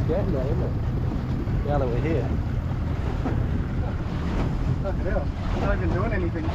getting there, isn't it? Now that we're here. Fucking hell. I'm not even doing anything.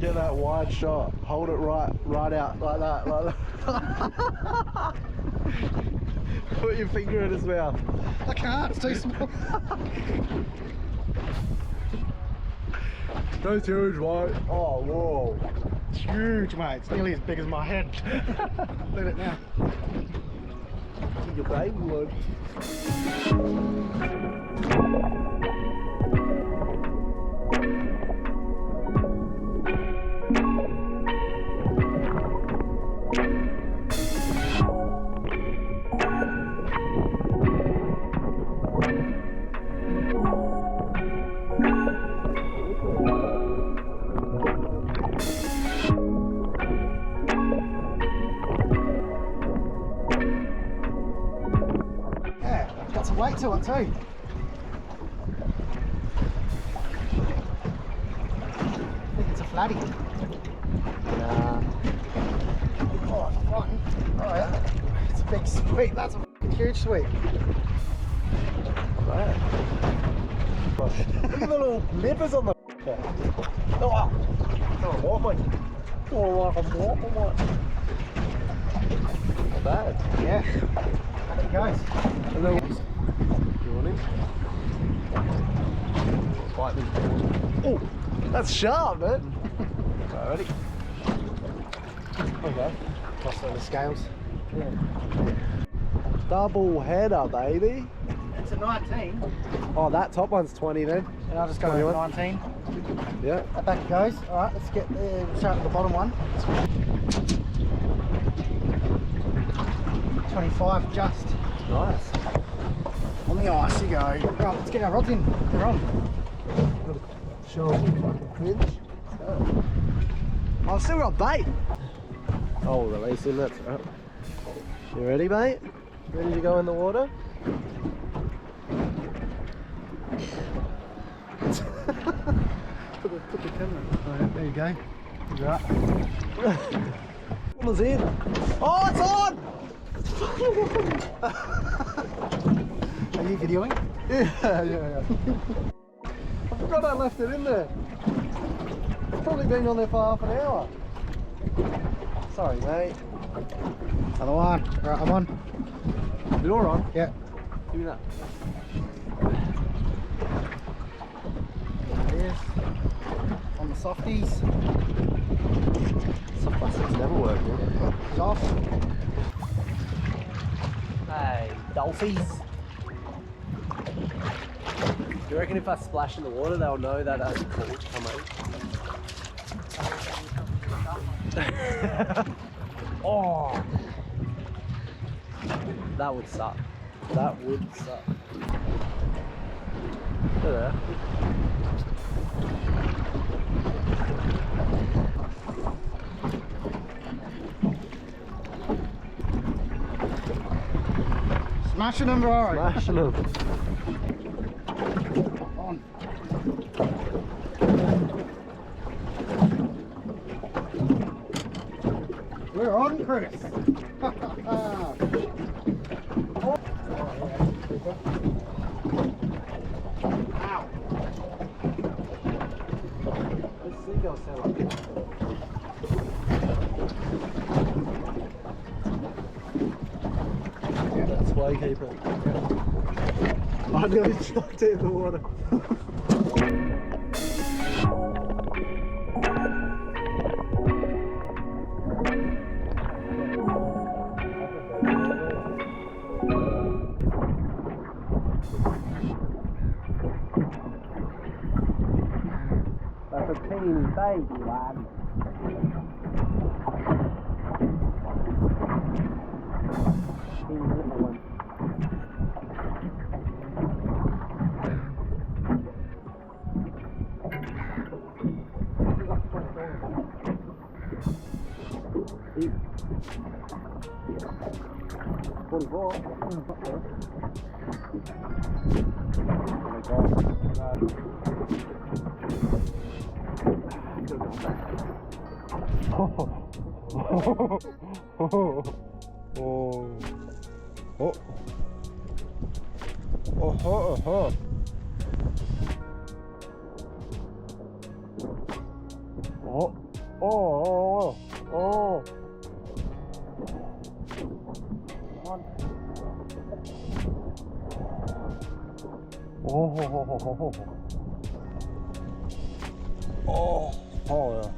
Get that wide shot. Hold it right out like that. Put your finger in his mouth. I can't, it's too small. That's huge, mate. Oh, whoa. It's huge, mate. It's nearly as big as my head. Let it now. Your baby would. Got some weight to it too. I think it's a flatty. Nah. Oh, it's fine. Oh yeah. It's a big sweep. That's a fucking huge sweep. Right. Look at the little nippers on the Oh, walk, mate. Oh, mate. Not bad. Yeah. There it goes. Hello. You want him? Bite me. Oh, that's sharp, man. Right, ready? Okay. Toss it on the scales. Yeah. Double header, baby. It's a 19. Oh, that top one's 20 then. And I'll just go with 19. Yeah. That back it goes. Alright, let's get the start with the bottom one. 25 just. Nice. On the ice you go. Right, let's get our rods in. They're on. Show fucking cringe. I've still got bait. Oh, release him, that's right. You ready, mate? Ready to go in the water? Put the camera. Right, there you go. Right. One was in. Oh, it's on! Are you videoing? Yeah. I forgot I left it in there. It's probably been on there for half an hour. Sorry, mate. Another one. Right, I'm on. You're on? Yeah. Give me that. There it is. On the softies. Soft plastics never work, man. Soft. Hey, dolphies. Do you reckon if I splash in the water, they'll know that as a call to come out? Oh, that would suck. That would suck. Look at that. Smashing them, bro. Smashing them. On. We're on, Chris. Ow. Let's seagull sound like that. That's why I keep it. I nearly chucked it in the water. กี่วันปีนี้ละวัน44. Yeah.